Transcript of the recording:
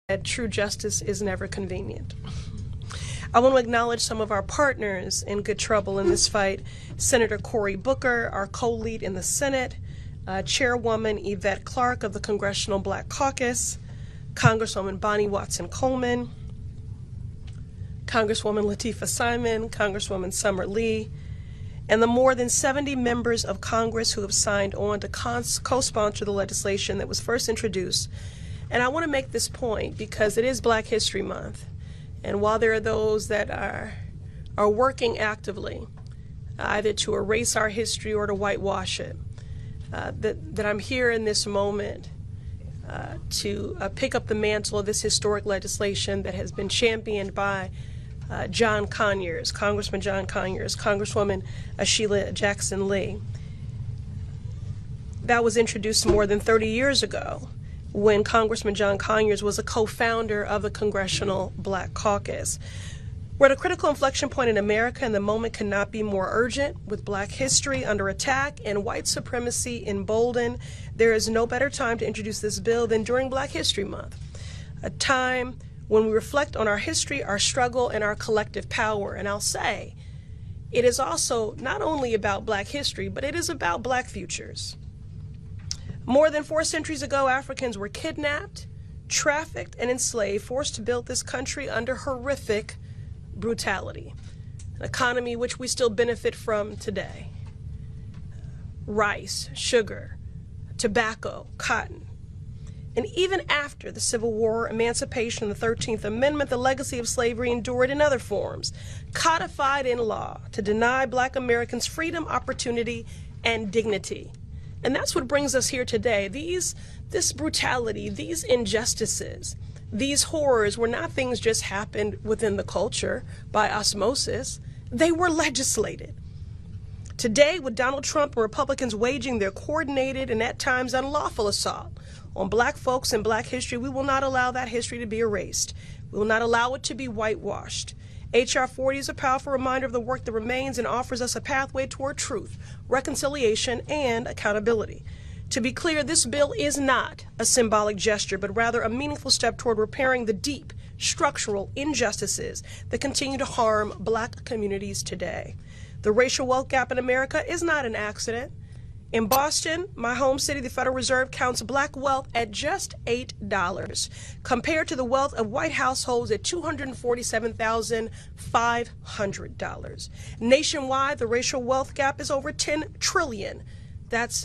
that true justice is never convenient. I want to acknowledge some of our partners in good trouble in this fight. Senator Cory Booker, our co-lead in the Senate, Chairwoman Yvette Clarke of the Congressional Black Caucus, Congresswoman Bonnie Watson Coleman, Congresswoman Latifah Simon, Congresswoman Summer Lee, and the more than 70 members of Congress who have signed on to co-sponsor the legislation that was first introduced. And I want to make this point because it is Black History Month. And while there are those that are working actively, either to erase our history or to whitewash it, that I'm here in this moment to pick up the mantle of this historic legislation that has been championed by John Conyers, Congressman John Conyers, Congresswoman Sheila Jackson Lee. That was introduced more than 30 years ago when Congressman John Conyers was a co-founder of the Congressional Black Caucus. We're at a critical inflection point in America, and the moment cannot be more urgent. With Black history under attack and white supremacy emboldened, there is no better time to introduce this bill than during Black History Month, a time when we reflect on our history, our struggle, and our collective power. And I'll say, it is also not only about Black history, but it is about Black futures. More than 4 centuries ago, Africans were kidnapped, trafficked, and enslaved, forced to build this country under horrific brutality, an economy which we still benefit from today. Rice, sugar, tobacco, cotton. And even after the Civil War, emancipation, and the 13th Amendment, the legacy of slavery endured in other forms, codified in law to deny Black Americans freedom, opportunity, and dignity. And that's what brings us here today. This brutality, these injustices, these horrors were not things just happened within the culture by osmosis. They were legislated. Today, with Donald Trump and Republicans waging their coordinated and at times unlawful assault on Black folks and Black history, we will not allow that history to be erased. We will not allow it to be whitewashed. H.R. 40 is a powerful reminder of the work that remains and offers us a pathway toward truth, reconciliation, and accountability. To be clear, this bill is not a symbolic gesture, but rather a meaningful step toward repairing the deep structural injustices that continue to harm Black communities today. The racial wealth gap in America is not an accident. In Boston, my home city, the Federal Reserve counts Black wealth at just $8, compared to the wealth of white households at $247,500. Nationwide, the racial wealth gap is over $10 trillion. That's